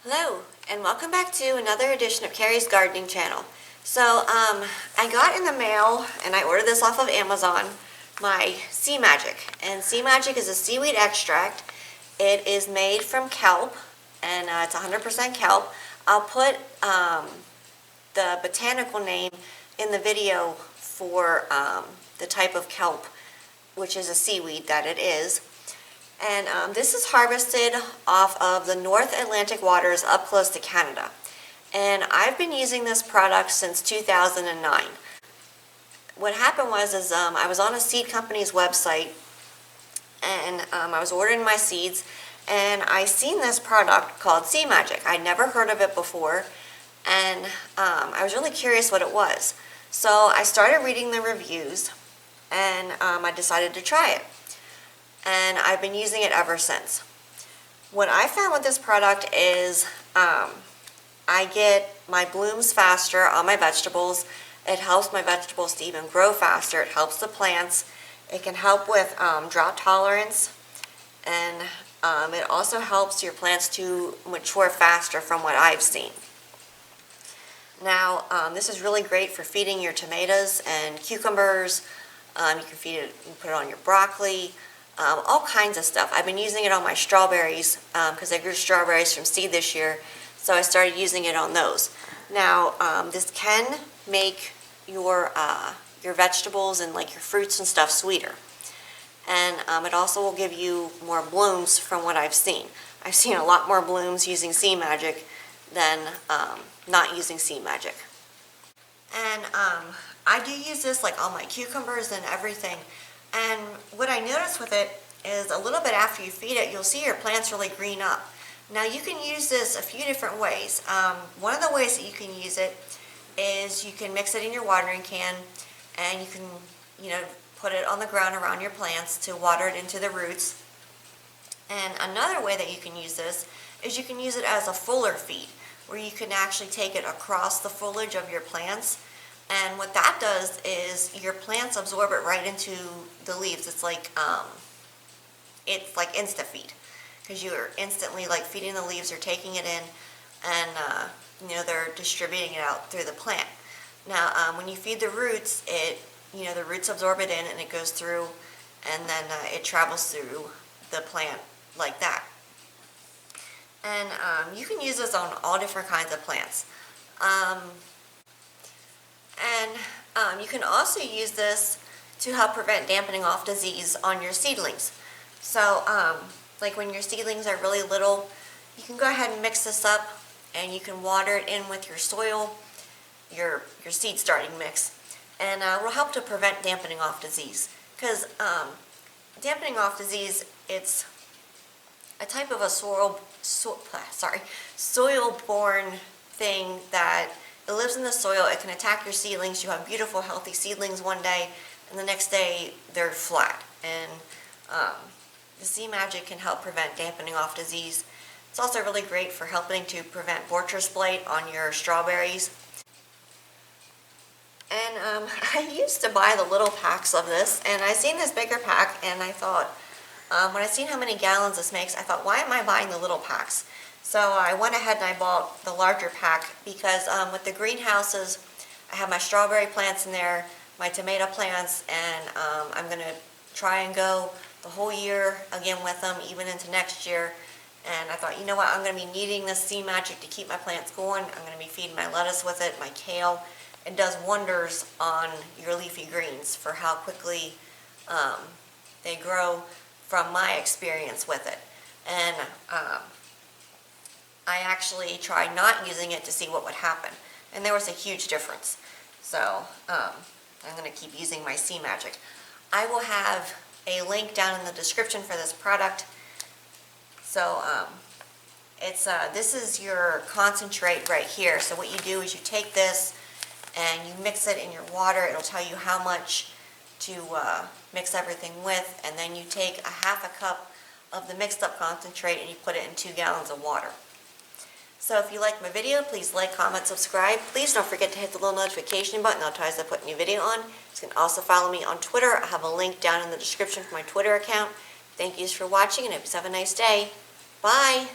Hello, and welcome back to another edition of Carrie's Gardening Channel. So, I got in the mail, and I ordered this off of Amazon, my Sea Magic. And Sea Magic is a seaweed extract. It is made from kelp, and it's 100% kelp. I'll put the botanical name in the video for the type of kelp, which is a seaweed that it is. And this is harvested off of the North Atlantic waters up close to Canada. And I've been using this product since 2009. What happened was I was on a seed company's website, and I was ordering my seeds, and I seen this product called Sea Magic. I'd never heard of it before, and I was really curious what it was. So I started reading the reviews, and I decided to try it. And I've been using it ever since. What I found with this product is I get my blooms faster on my vegetables. It helps my vegetables to even grow faster. It helps the plants. It can help with drought tolerance, and it also helps your plants to mature faster from what I've seen. Now, this is really great for feeding your tomatoes and cucumbers. You can feed it, you can put it on your broccoli. All kinds of stuff. I've been using it on my strawberries because I grew strawberries from seed this year, so I started using it on those. Now, this can make your vegetables and like your fruits and stuff sweeter, and it also will give you more blooms from what I've seen. I've seen a lot more blooms using Sea Magic than not using Sea Magic. And I do use this like on my cucumbers and everything. And what I noticed with it is a little bit after you feed it, you'll see your plants really green up. Now you can use this a few different ways. One of the ways that you can use it is you can mix it in your watering can, and you can, put it on the ground around your plants to water it into the roots. And another way that you can use this is you can use it as a fuller feed, where you can actually take it across the foliage of your plants. And what that does is your plants absorb it right into the leaves. It's like insta-feed, because you're instantly like feeding the leaves or taking it in, and they're distributing it out through the plant. Now, when you feed the roots, the roots absorb it in, and it goes through, and then it travels through the plant like that. And you can use this on all different kinds of plants. And you can also use this to help prevent dampening off disease on your seedlings. So, like when your seedlings are really little, you can go ahead and mix this up, and you can water it in with your soil, your seed starting mix, and it will help to prevent dampening off disease. Because dampening off disease, it's a type of a soil-borne thing that it lives in the soil. It can attack your seedlings. You have beautiful, healthy seedlings one day, and the next day they're flat. And the Sea Magic can help prevent dampening off disease. It's also really great for helping to prevent Borchers blight on your strawberries. And I used to buy the little packs of this, and I seen this bigger pack, and I thought, when I seen how many gallons this makes, I thought, why am I buying the little packs? So I went ahead and I bought the larger pack because with the greenhouses, I have my strawberry plants in there, my tomato plants, and I'm going to try and go the whole year again with them, even into next year. And I thought, you know what, I'm going to be needing this Sea Magic to keep my plants going. I'm going to be feeding my lettuce with it, my kale. It does wonders on your leafy greens for how quickly they grow from my experience with it. And I actually tried not using it to see what would happen, and there was a huge difference. So I'm going to keep using my Sea Magic. I will have a link down in the description for this product. So this is your concentrate right here. So what you do is you take this and you mix it in your water. It'll tell you how much to mix everything with, and then you take a half a cup of the mixed up concentrate and you put it in 2 gallons of water. So if you like my video, please like, comment, subscribe. Please don't forget to hit the little notification button. That'll tell you as I put a new video on. You can also follow me on Twitter. I have a link down in the description for my Twitter account. Thank you for watching, and I hope you have a nice day. Bye!